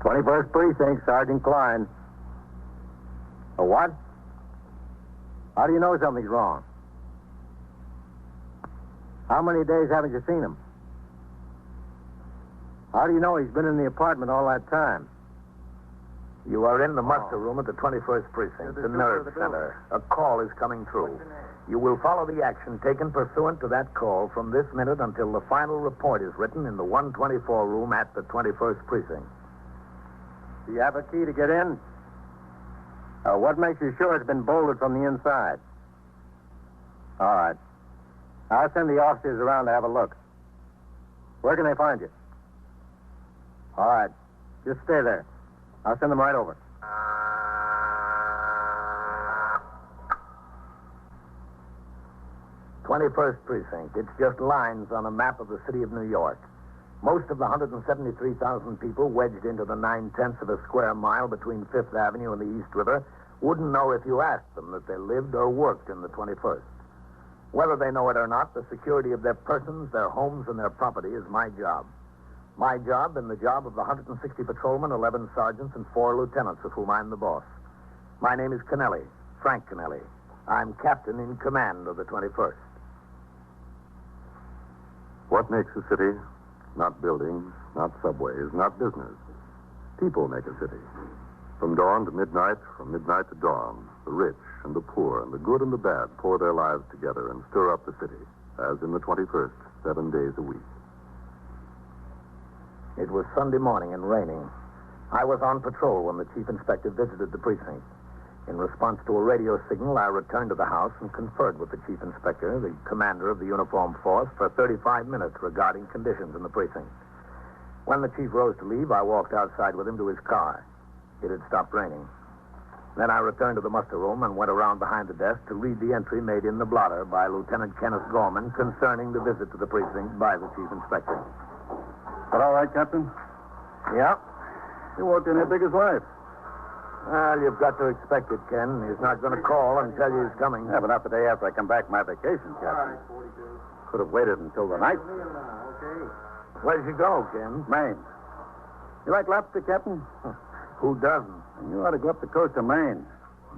21st Precinct, Sergeant Klein. A what? How do you know something's wrong? How many days haven't you seen him? How do you know he's been in the apartment all that time? You are in the muster room at the 21st Precinct, the nerve center. A call is coming through. You will follow the action taken pursuant to that call from this minute until the final report is written in the 124 room at the 21st Precinct. Do you have a key to get in? What makes you sure it's been bolted from the inside? All right. I'll send the officers around to have a look. Where can they find you? All right. Just stay there. I'll send them right over. "21st Precinct. It's just lines on a map of the city of New York. Most of the 173,000 people wedged into the 9/10 of a square mile between Fifth Avenue and the East River wouldn't know if you asked them that they lived or worked in the 21st. Whether they know it or not, the security of their persons, their homes, and their property is my job. My job and the job of the 160 patrolmen, 11 sergeants, and 4 lieutenants, of whom I'm the boss. My name is Kennelly, Frank Kennelly. I'm captain in command of the 21st. What makes a city? Not buildings, not subways, not business. People make a city. From dawn to midnight, from midnight to dawn, the rich and the poor and the good and the bad pour their lives together and stir up the city, as in the 21st, 7 days a week. It was Sunday morning and raining. I was on patrol when the chief inspector visited the precinct. In response to a radio signal, I returned to the house and conferred with the chief inspector, the commander of the uniformed force, for 35 minutes regarding conditions in the precinct. When the chief rose to leave, I walked outside with him to his car. It had stopped raining. Then I returned to the muster room and went around behind the desk to read the entry made in the blotter by Lieutenant Kenneth Gorman concerning the visit to the precinct by the chief inspector. But all right, Captain? Yeah? You walked in here big as life. Well, you've got to expect it, Ken. He's not going to call and tell you he's coming. Yeah, but not the day after I come back from my vacation, Captain. Could have waited until the night. Where'd you go, Ken? Maine. You like lobster, Captain? Who doesn't? And you ought to go up the coast of Maine.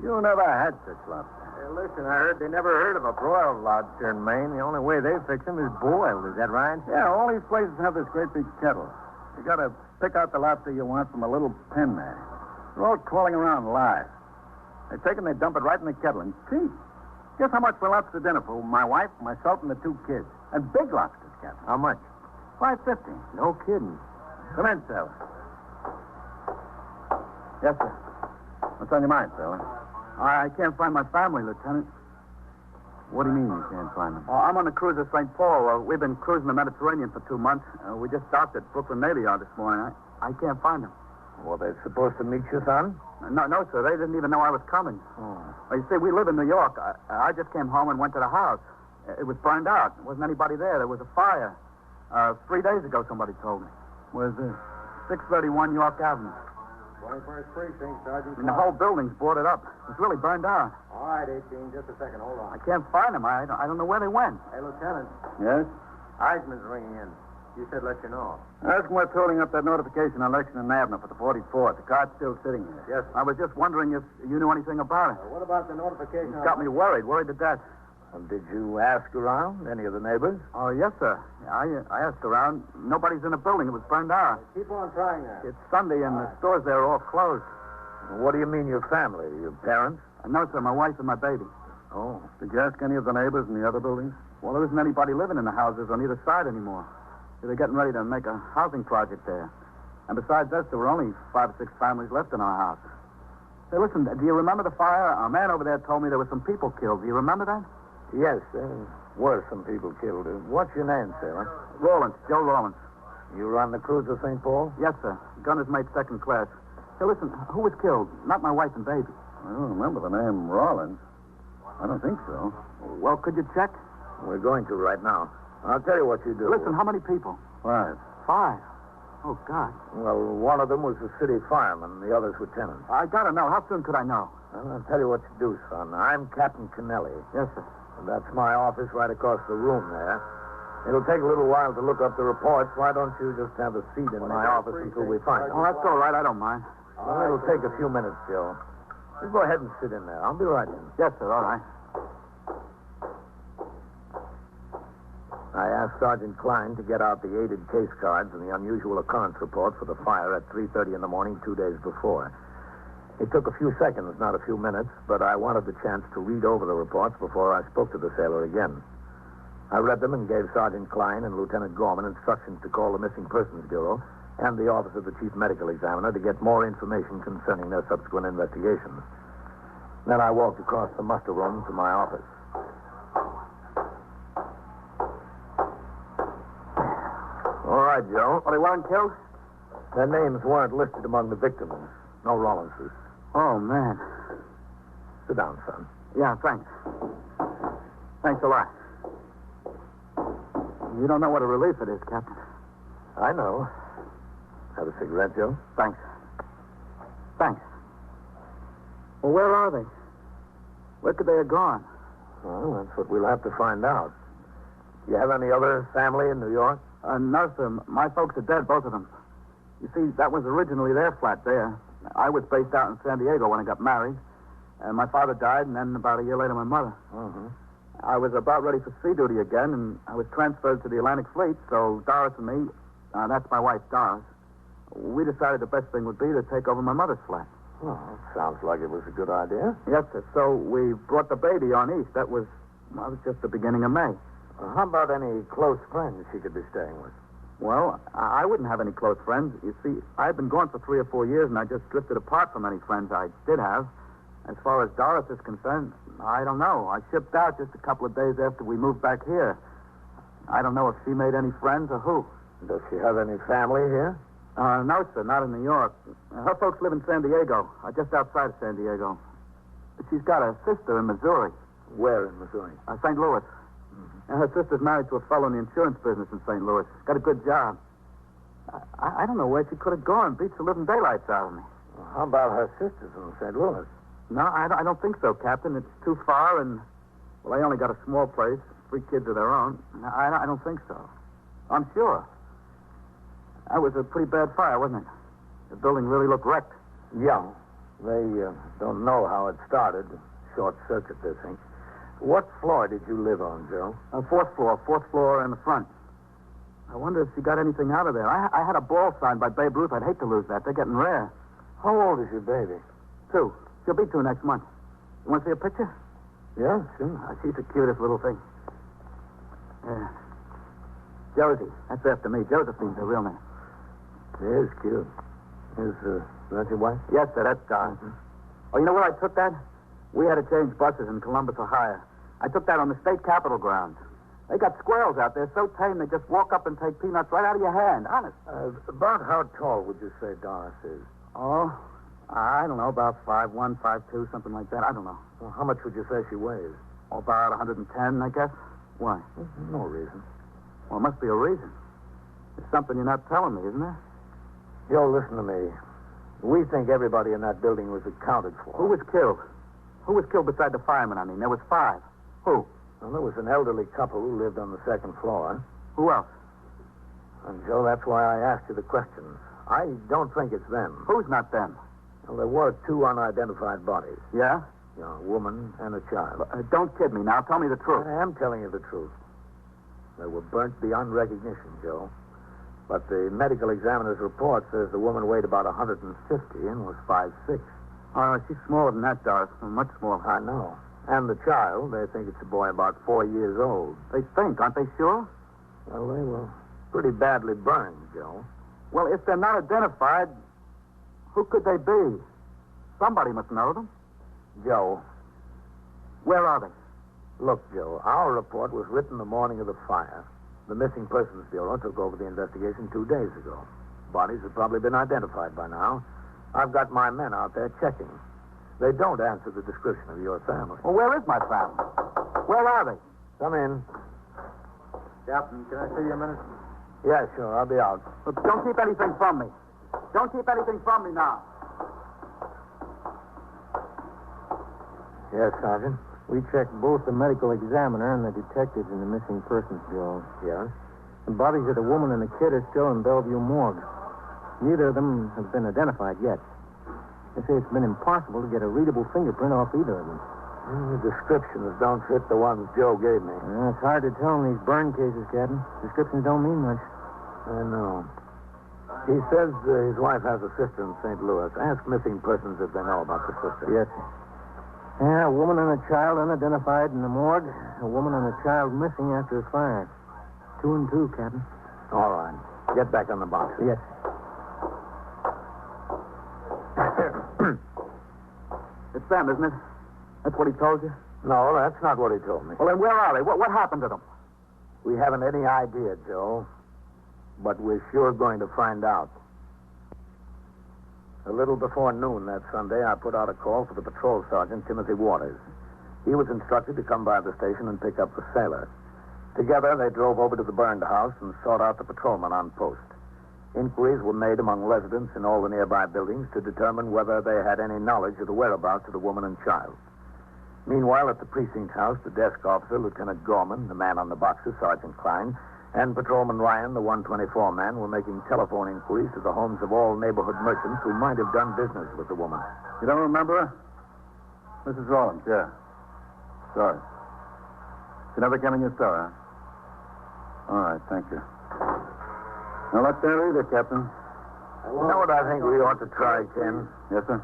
You never had such lobster. Hey, listen, I heard they never heard of a broiled lobster in Maine. The only way they fix them is boiled. Is that right? Yeah, all these places have this great big kettle. You got to pick out the lobster you want from a little pen there. They're all crawling around live. They take and they dump it right in the kettle and cheap. Guess how much for lobster dinner for my wife, myself, and the 2 kids? And big lobsters, Captain. How much? $5.50. No kidding. Come in, sailor. Yes, sir. What's on your mind, sailor? I can't find my family, Lieutenant. What do you mean you can't find them? I'm on the cruiser St. Paul. We've been cruising the Mediterranean for 2 months. We just docked at Brooklyn Navy Yard this morning. I can't find them. Were they supposed to meet you, son? No, sir. They didn't even know I was coming. Oh. Well, you see, we live in New York. I just came home and went to the house. It was burned out. There wasn't anybody there. There was a fire. 3 days ago, somebody told me. Where's this? 631 York Avenue. 21st Precinct, Sergeant. And the whole building's boarded up. It's really burned out. All right, 18, just a second. Hold on. I can't find them. I don't know where they went. Hey, Lieutenant. Yes? Eisman's ringing in. You said let you know. Ask him what's holding up that notification on Lexington Avenue for the 44th. The car's still sitting here. Yes. I was just wondering if you knew anything about it. What about the notification? It's got me worried to death. And did you ask around any of the neighbors? Oh, yes, sir. I asked around. Nobody's in the building. It was burned out. Keep on trying that. It's Sunday, and the stores there are all closed. What do you mean, your family? Your parents? No, sir, my wife and my baby. Oh. Did you ask any of the neighbors in the other buildings? Well, there isn't anybody living in the houses on either side anymore. They're getting ready to make a housing project there. And besides us, there were only 5 or 6 families left in our house. Hey, listen, do you remember the fire? A man over there told me there were some people killed. Do you remember that? Yes, there were some people killed. What's your name, sailor? Rawlins, Joe Rawlins. You run the cruiser St. Paul? Yes, sir. Gunner's mate 2nd class. Hey, listen, who was killed? Not my wife and baby. I don't remember the name Rawlins. I don't think so. Well, could you check? We're going to right now. I'll tell you what you do. Listen, how many people? 5. 5. Oh, God. Well, one of them was a city fireman. The other's lieutenant. I gotta know. How soon could I know? Well, I'll tell you what to do, son. I'm Captain Kennelly. Yes, sir. That's my office right across the room there. It'll take a little while to look up the reports. Why don't you just have a seat in my office until we find it? Oh, that's all right. I don't mind. Well, it'll take a few minutes, Joe. You go ahead and sit in there. I'll be right in. Yes, sir. All right. I asked Sergeant Klein to get out the aided case cards and the unusual occurrence report for the fire at 3:30 in the morning 2 days before. It took a few seconds, not a few minutes, but I wanted the chance to read over the reports before I spoke to the sailor again. I read them and gave Sergeant Klein and Lieutenant Gorman instructions to call the Missing Persons Bureau and the Office of the Chief Medical Examiner to get more information concerning their subsequent investigations. Then I walked across the muster room to my office. All right, Joe. Well, they weren't killed? Their names weren't listed among the victims. No Rollinses. Oh, man. Sit down, son. Yeah, thanks. Thanks a lot. You don't know what a relief it is, Captain. I know. Have a cigarette, Joe? Thanks. Thanks. Well, where are they? Where could they have gone? Well, that's what we'll have to find out. You have any other family in New York? No, sir. My folks are dead, both of them. You see, that was originally their flat there. I was based out in San Diego when I got married. And my father died, and then about a year later, my mother. Mm-hmm. I was about ready for sea duty again, and I was transferred to the Atlantic Fleet, so Doris and me, that's my wife, Doris, we decided the best thing would be to take over my mother's flat. Well, sounds like it was a good idea. Yes, sir. So we brought the baby on east. That was just the beginning of May. How about any close friends she could be staying with? Well, I wouldn't have any close friends. You see, I've been gone for 3 or 4 years, and I just drifted apart from any friends I did have. As far as Doris is concerned, I don't know. I shipped out just a couple of days after we moved back here. I don't know if she made any friends or who. Does she have any family here? No, sir, not in New York. Her folks live in San Diego, just outside of San Diego. She's got a sister in Missouri. Where in Missouri? St. Louis. And her sister's married to a fellow in the insurance business in St. Louis. Got a good job. I don't know where she could have gone. Beats the living daylights out of me. Well, how about her sisters in St. Louis? No, I don't think so, Captain. It's too far, and, well, they only got a small place. 3 kids of their own. I don't think so. I'm sure. That was a pretty bad fire, wasn't it? The building really looked wrecked. Yeah. They don't know how it started. Short circuit, they think. What floor did you live on, Joe? 4th floor in the front. I wonder if she got anything out of there. I had a ball signed by Babe Ruth. I'd hate to lose that. They're getting rare. How old is your baby? 2. She'll be 2 next month. You want to see a picture? Yeah, sure. She's the cutest little thing. Yeah. Josie. That's after me. Josephine's her real name. She is cute. Is that your wife? Yes, sir. That's Doris. Oh, you know where I took that? We had to change buses in Columbus, Ohio. I took that on the state capitol grounds. They got squirrels out there so tame they just walk up and take peanuts right out of your hand. Honest. About how tall would you say Doris is? Oh, I don't know. About 5'1", 5'2", something like that. I don't know. Well, how much would you say she weighs? Oh, about 110, I guess. Why? No reason. Well, it must be a reason. It's something you're not telling me, isn't there? Joe, listen to me. We think everybody in that building was accounted for. Who was killed? Who was killed beside the fireman, I mean? There was 5. Who? Well, there was an elderly couple who lived on the 2nd floor. Who else? And, Joe, that's why I asked you the questions. I don't think it's them. Who's not them? Well, there were 2 unidentified bodies. Yeah? You know, a woman and a child. Don't kid me now. Tell me the truth. I am telling you the truth. They were burnt beyond recognition, Joe. But the medical examiner's report says the woman weighed about 150 and was 5'6". Oh, she's smaller than that, Doris. Much smaller. I know. And the child, they think it's a boy about 4 years old. They think, aren't they sure? Well, they were pretty badly burned, Joe. Well, if they're not identified, who could they be? Somebody must know them. Joe. Where are they? Look, Joe, our report was written the morning of the fire. The Missing Persons Bureau took over the investigation 2 days ago. Bodies have probably been identified by now. I've got my men out there checking. They don't answer the description of your family. Well, where is my family? Where are they? Come in. Captain, can I see you a minute? Yeah, sure. I'll be out. Look, don't keep anything from me. Don't keep anything from me now. Yes, Sergeant. We checked both the medical examiner and the detectives in the missing persons bureau. Yeah? The bodies of the woman and the kid are still in Bellevue morgue. Neither of them have been identified yet. They say it's been impossible to get a readable fingerprint off either of them. The descriptions don't fit the ones Joe gave me. It's hard to tell in these burn cases, Captain. Descriptions don't mean much. I know. He says his wife has a sister in St. Louis. Ask missing persons if they know about the sister. Yes, sir. Yeah, a woman and a child unidentified in the morgue. A woman and a child missing after a fire. 2 and 2, Captain. All right. Get back on the box. Yes. It's them, isn't it? That's what he told you? No, that's not what he told me. Well, then where are they? What happened to them? We haven't any idea, Joe. But we're sure going to find out. A little before noon that Sunday, I put out a call for the patrol sergeant, Timothy Waters. He was instructed to come by the station and pick up the sailor. Together, they drove over to the burned house and sought out the patrolman on post. Inquiries were made among residents in all the nearby buildings to determine whether they had any knowledge of the whereabouts of the woman and child. Meanwhile, at the precinct house, the desk officer, Lieutenant Gorman, the man on the boxes, Sergeant Klein, and Patrolman Ryan, the 124 man, were making telephone inquiries to the homes of all neighborhood merchants who might have done business with the woman. You don't remember her? Mrs. Rollins, yeah. Sorry. She never came in your store, huh? All right, thank you. Now, not there either, Captain. You know what I think we ought to try, Ken? Yes, sir?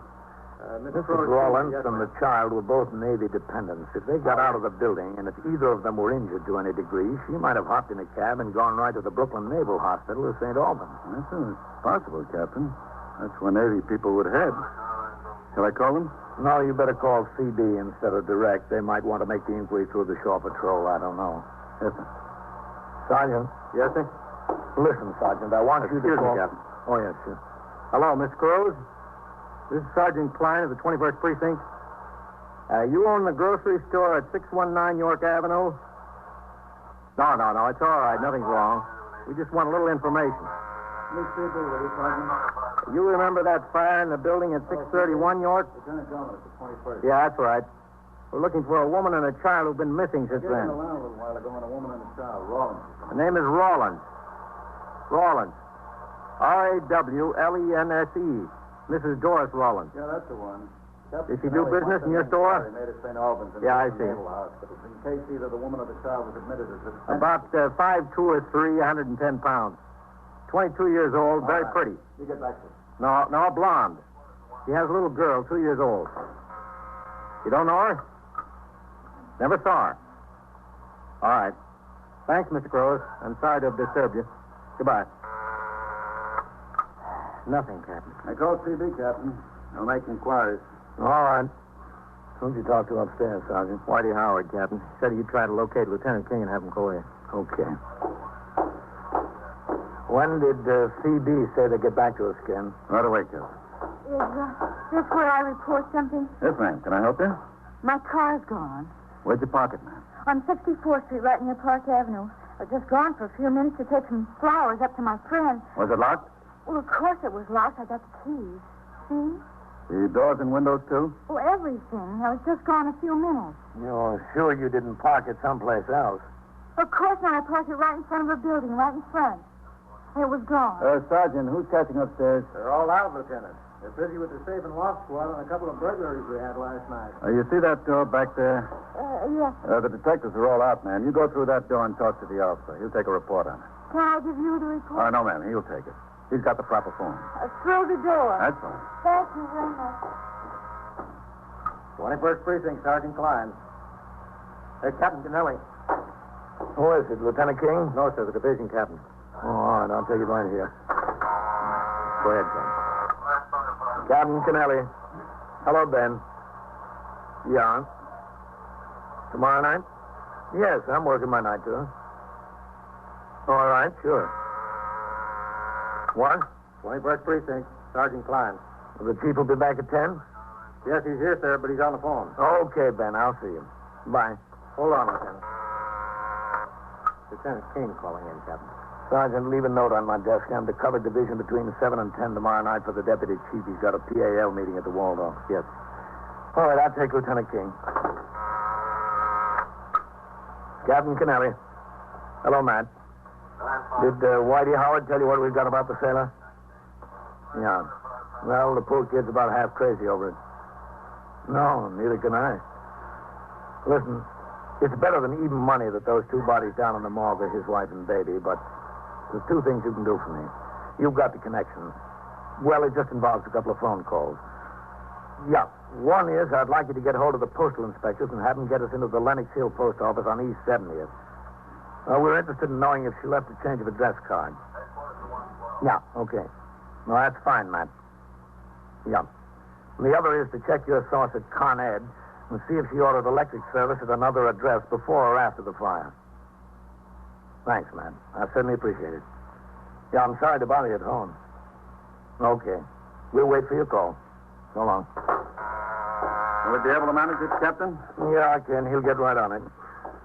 Mrs. Rollins and the child were both Navy dependents. If they got out of the building, and if either of them were injured to any degree, she might have hopped in a cab and gone right to the Brooklyn Naval Hospital or St. Albans. That's possible, Captain. That's where Navy people would head. Shall I call them? No, you better call CB instead of direct. They might want to make the inquiry through the shore patrol. I don't know. Yes, sir. Sergeant. Yes, sir? Listen, Sergeant, I want you to Excuse me, call... Captain. Oh, yes, sir. Hello, Miss Cruz. This is Sergeant Klein of the 21st Precinct. You own the grocery store at 619 York Avenue? No. It's all right. Nothing's wrong. We just want a little information. Miss CB, will you, Sergeant? You remember that fire in the building at 631 York? Lieutenant Gorman at the 21st. Yeah, that's right. We're looking for a woman and a child who've been missing since I gave then. him a line a little while ago on a woman and a child, Rollins. The name is Rawlins. Rawlins. Rawlense. Mrs. Doris Rawlins. Yeah, that's the one. Did she do business in your store? He made at St. Albans and Yeah, I the see. Naval Hospital. In case either the woman or the child was admitted as a... About 5'2" or 3, 110 pounds. 22 years old, very right. pretty. You get back to it. No, blonde. She has a little girl, 2 years old. You don't know her? Never saw her. All right. Thanks, Mr. Crows. I'm sorry to have disturbed you. Goodbye. Nothing, Captain. I called CB, Captain. I'll make inquiries. All right. Who'd you talk to upstairs, Sergeant? Whitey Howard, Captain. Said you'd try to locate Lieutenant King and have him call you. Okay. When did CB say they'd get back to us, Ken? Right away, Captain. Is this where I report something? Yes, ma'am. Can I help you? My car's gone. Where'd you park it, ma'am? On 64th Street, right near Park Avenue. I've just gone for a few minutes to take some flowers up to my friend. Was it locked? Well, of course it was locked. I got the keys. See? The doors and windows, too? Well, everything. I was just gone a few minutes. You're sure you didn't park it someplace else? Of course not. I parked it right in front of a building, right in front. It was gone. Sergeant, who's catching upstairs? They're all out, Lieutenant. They're busy with the safe and lock squad on a couple of burglaries we had last night. You see that door back there? Yes. The detectives are all out, ma'am. You go through that door and talk to the officer. He'll take a report on it. Can I give you the report? No, ma'am. He'll take it. He's got the proper form. Through the door. That's all. Thank you very much. 21st Precinct, Sergeant Klein. Captain Canelli. Who is it, Lieutenant King? No, sir, the division captain. Oh, all right, I'll take it right here. Go ahead, Ken. Captain Kennelly. Hello, Ben. Yeah. Tomorrow night? Yes, I'm working my night, too. All right, sure. What? 21st Precinct, Sergeant Klein. The chief will be back at 10? Yes, he's here, sir, but he's on the phone. Okay, Ben, I'll see you. Bye. Hold on, Lieutenant. Lieutenant King calling in, Captain. Sergeant, leave a note on my desk. I'm to cover division between 7 and 10 tomorrow night for the deputy chief. He's got a PAL meeting at the Waldorf. Yes. All right, I'll take Lieutenant King. Captain Kennelly. Hello, Matt. Did Whitey Howard tell you what we've got about the sailor? Yeah. Well, the poor kid's about half crazy over it. No, neither can I. Listen, it's better than even money that those two bodies down in the morgue are his wife and baby, but there's two things you can do for me. You've got the connection. Well, it just involves a couple of phone calls. Yeah. One is I'd like you to get hold of the postal inspectors and have them get us into the Lenox Hill post office on East 70th. We're interested in knowing if she left a change of address card. Yeah, okay. No, that's fine, Matt. Yeah. And the other is to check your source at Con Ed and see if she ordered electric service at another address before or after the fire. Thanks, Matt. I certainly appreciate it. Yeah, I'm sorry to bother you at home. Okay. We'll wait for your call. So long. Will you be able to manage it, Captain? Yeah, I can. He'll get right on it.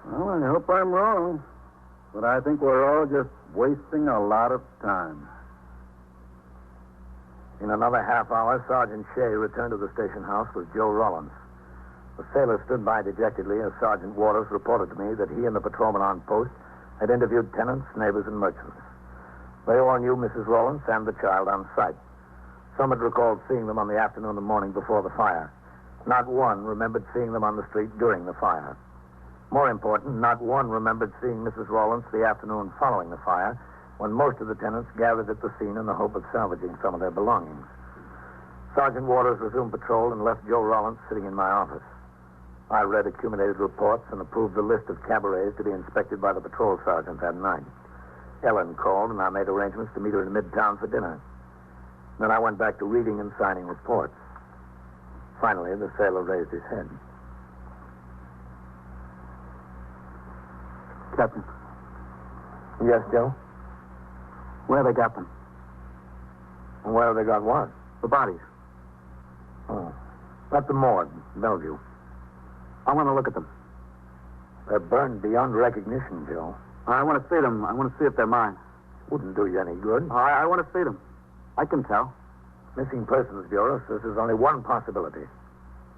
Well, I hope I'm wrong. But I think we're all just wasting a lot of time. In another half hour, Sergeant Shea returned to the station house with Joe Rollins. The sailor stood by dejectedly as Sergeant Waters reported to me that he and the patrolman on post had interviewed tenants, neighbors, and merchants. They all knew Mrs. Rollins and the child on sight. Some had recalled seeing them on the afternoon and morning before the fire. Not one remembered seeing them on the street during the fire. More important, not one remembered seeing Mrs. Rollins the afternoon following the fire, when most of the tenants gathered at the scene in the hope of salvaging some of their belongings. Sergeant Waters resumed patrol and left Joe Rollins sitting in my office. I read accumulated reports and approved the list of cabarets to be inspected by the patrol sergeant that night. Ellen called, and I made arrangements to meet her in Midtown for dinner. Then I went back to reading and signing reports. Finally, the sailor raised his head. Captain, Yes, Joe? where they got them? And where have they got what? The bodies. Oh. At the morgue, Bellevue. I want to look at them. They're burned beyond recognition, Joe. I want to see them. I want to see if they're mine. Wouldn't do you any good. I want to see them. I can tell. Missing Persons Bureau says there's only one possibility.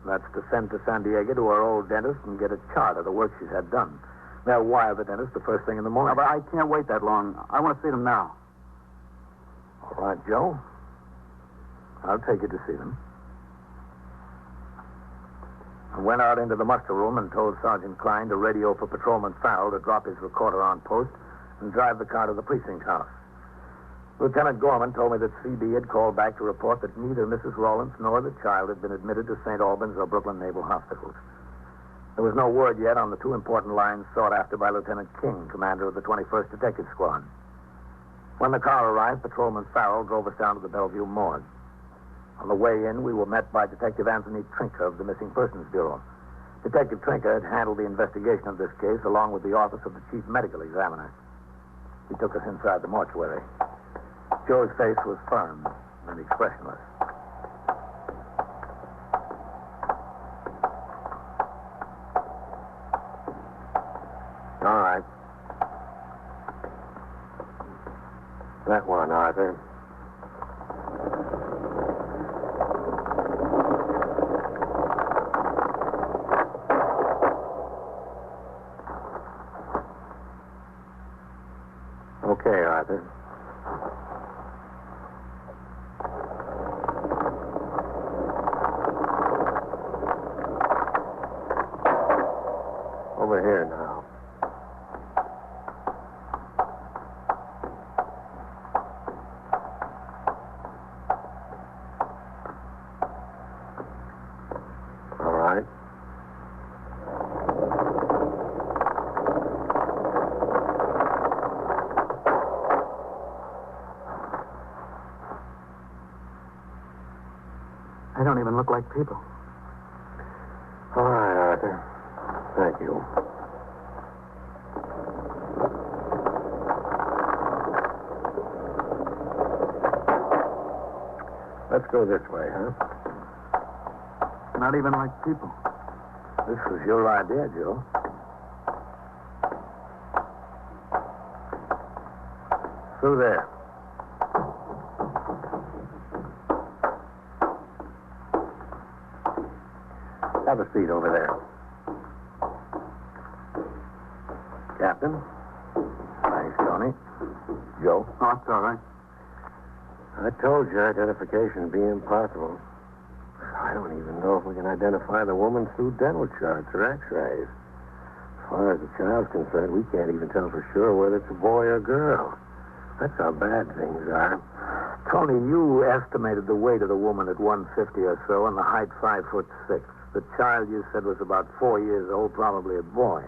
That's to send to San Diego to our old dentist and get a chart of the work she's had done. They'll wire the dentist the first thing in the morning. But I can't wait that long. I want to see them now. All right, Joe. I'll take you to see them. I went out into the muster room and told Sergeant Klein to radio for Patrolman Farrell to drop his recorder on post and drive the car to the precinct house. Lieutenant Gorman told me that CB had called back to report that neither Mrs. Rollins nor the child had been admitted to St. Albans or Brooklyn Naval Hospitals. There was no word yet on the two important lines sought after by Lieutenant King, commander of the 21st Detective Squad. When the car arrived, Patrolman Farrell drove us down to the Bellevue morgue. On the way in, we were met by Detective Anthony Trinker of the Missing Persons Bureau. Detective Trinker had handled the investigation of this case along with the office of the Chief Medical Examiner. He took us inside the mortuary. Joe's face was firm and expressionless. All right. That one, Arthur. Okay, Arthur. Over here now. All right. They don't even look like people. All right, Arthur. Thank you. Let's go this way, huh? Not even like people. This was your idea, Joe. Through there. Have a seat over there. Captain. Thanks, Tony. Joe? Oh, it's all right. I told you identification would be impossible. I don't even know if we can identify the woman through dental charts or x-rays. As far as the child's concerned, we can't even tell for sure whether it's a boy or girl. That's how bad things are. Tony, you estimated the weight of the woman at 150 or so and the height 5'6". The child you said was about 4 years old, probably a boy.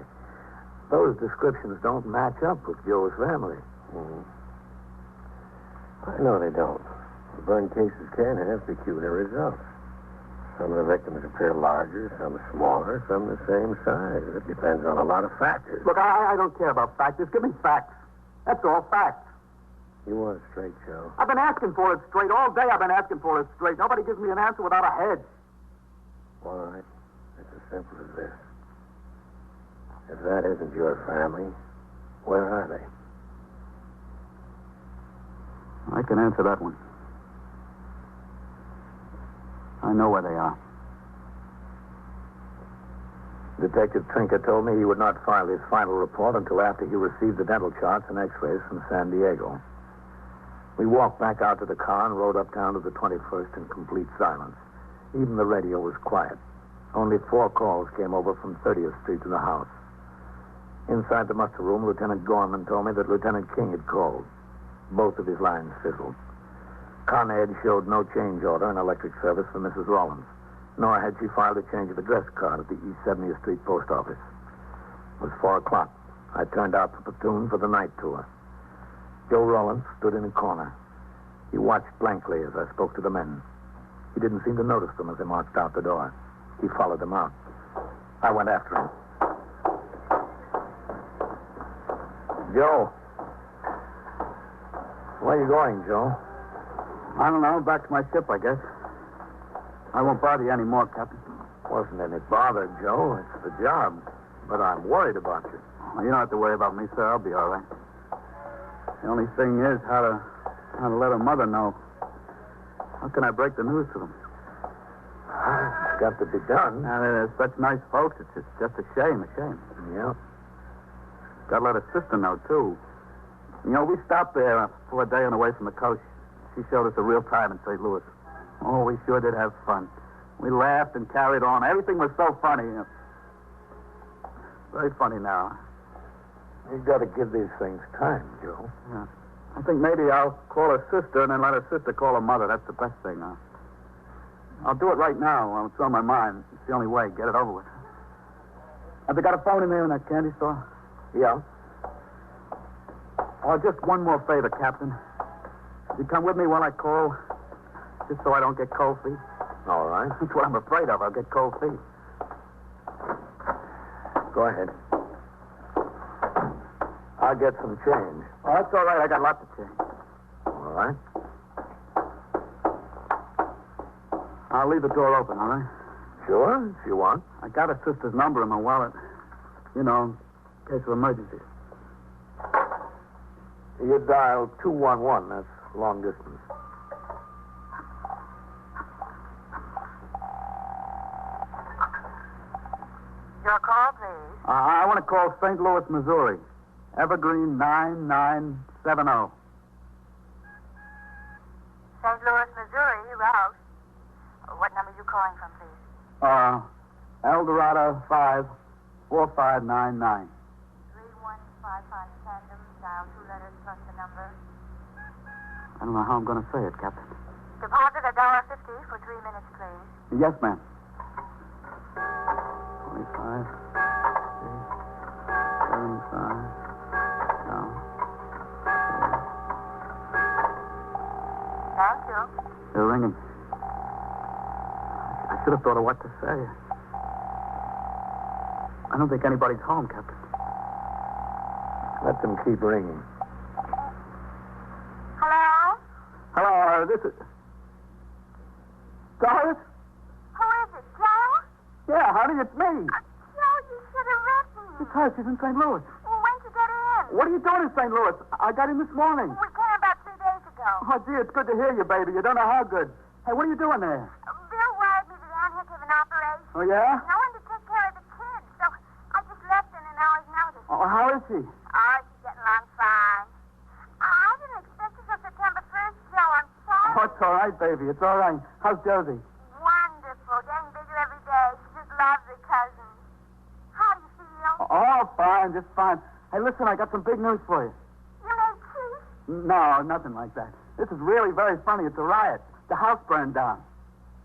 Those descriptions don't match up with Joe's family. I know they don't. The burn cases can have peculiar results. Some of the victims appear larger, some smaller, some the same size. It depends on a lot of factors. Look, I don't care about facts. Just give me facts. That's all, facts. You want it straight, Joe? I've been asking for it straight. All day I've been asking for it straight. Nobody gives me an answer without a hedge. All right. It's as simple as this. If that isn't your family, where are they? I can answer that one. I know where they are. Detective Trinker told me he would not file his final report until after he received the dental charts and x-rays from San Diego. We walked back out to the car and rode uptown to the 21st in complete silence. Even the radio was quiet. Only 4 calls came over from 30th Street to the house. Inside the muster room, Lieutenant Gorman told me that Lieutenant King had called. Both of his lines fizzled. Con Ed showed no change order in electric service for Mrs. Rollins, nor had she filed a change of address card at the East 70th Street post office. It was 4 o'clock. I turned out the platoon for the night tour. Joe Rollins stood in a corner. He watched blankly as I spoke to the men. He didn't seem to notice them as they marched out the door. He followed them out. I went after him. Joe. Where are you going, Joe? I don't know. Back to my ship, I guess. I won't bother you anymore, Captain. Wasn't any bother, Joe. It's the job. But I'm worried about you. Well, you don't have to worry about me, sir. I'll be all right. The only thing is how to let her mother know. How can I break the news to them? It's got to be done. Now, they're such nice folks. It's just a shame. Yeah. Got to let her sister know, too. You know, we stopped there for a day on the way from the coast. She showed us a real time in St. Louis. Oh, we sure did have fun. We laughed and carried on. Everything was so funny. Very funny now. You've got to give these things time, Joe. Yeah. I think maybe I'll call her sister and then let her sister call her mother. That's the best thing. I'll do it right now while it's on my mind. It's the only way. Get it over with. Have they got a phone in there in that candy store? Yeah. Oh, just one more favor, Captain. You come with me while I call, just so I don't get cold feet. All right. That's what I'm afraid of. I'll get cold feet. Go ahead. I'll get some change. Oh, that's all right. I got lots of change. All right. I'll leave the door open, all right? Sure, if you want. I got her sister's number in my wallet. You know, in case of emergency. You dial 211. That's long distance. Your call, please. I want to call St. Louis, Missouri. Evergreen 9970. St. Louis, Missouri, route. What number are you calling from, please? Eldorado 5 4599. 3155 tandem, dial 2 letters plus the number. I don't know how I'm going to say it, Captain. Deposit $1.50 for 3 minutes, please. Yes, ma'am. 25, 75, no. Thank you. They're ringing. I should have thought of what to say. I don't think anybody's home, Captain. Let them keep ringing. Hello? Hello, this is... Doris? Who is it, Joe? Yeah, honey, it's me. Joe, you should have written me. It's her. She's in St. Louis. Well, when'd you get in? What are you doing in St. Louis? I got in this morning. We came about 3 days ago. Oh, gee, it's good to hear you, baby. You don't know how good. Hey, what are you doing there? Bill wired me to down here to an operation. Oh, yeah? I wanted to take care of the kids, so I just left in an hour's notice. Oh, how is she? Oh, she's getting along fine. I didn't expect you till September 1st, Joe. I'm sorry. Oh, it's all right, baby. It's all right. How's Josie? Wonderful. Getting bigger every day. She just loves her cousin. How do you feel? Oh, fine. Just fine. Hey, listen, I got some big news for you. You made peace? No, nothing like that. This is really very funny. It's a riot. The house burned down.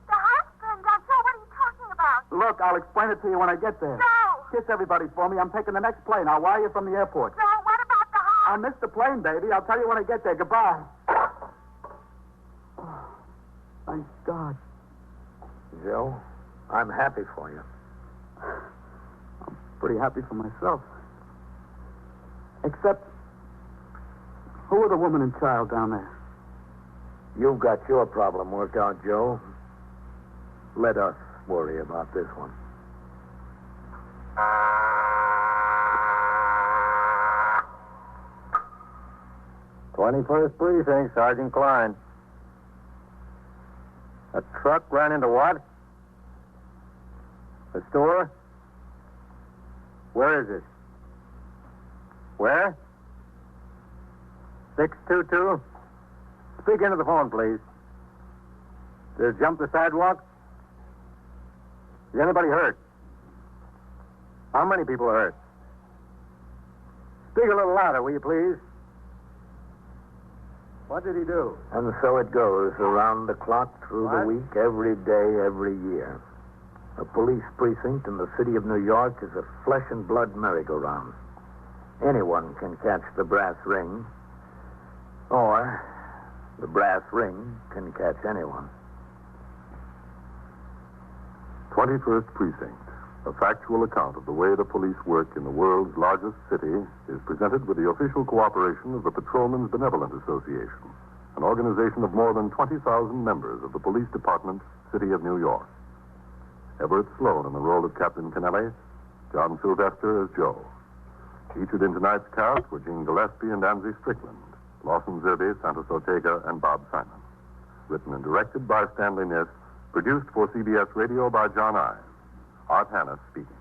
The house burned down. Joe, what are you talking about? Look, I'll explain it to you when I get there. Joe! Kiss everybody for me. I'm taking the next plane. I'll wire you from the airport. Joe, what about the house? I missed the plane, baby. I'll tell you when I get there. Goodbye. Oh, thank God. Joe, I'm happy for you. I'm pretty happy for myself. Except, who are the woman and child down there? You've got your problem worked out, Joe. Let us worry about this one. 21st Precinct, Sergeant Klein. A truck ran into what? A store? Where is it? Where? 622? Speak into the phone, please. Did it jump the sidewalk? Is anybody hurt? How many people are hurt? Speak a little louder, will you, please? What did he do? And so it goes, around the clock, through the week, every day, every year. A police precinct in the city of New York is a flesh and blood merry-go-round. Anyone can catch the brass ring, or the brass ring can catch anyone. 21st Precinct, a factual account of the way the police work in the world's largest city, is presented with the official cooperation of the Patrolmen's Benevolent Association, an organization of more than 20,000 members of the Police Department, City of New York. Everett Sloan in the role of Captain Kennelly, John Sylvester as Joe. Featured in tonight's cast were Jean Gillespie and Angie Strickland, Lawson Zerbe, Santos Ortega, and Bob Simon. Written and directed by Stanley Niss, produced for CBS Radio by John Ives. Art Hannes speaking.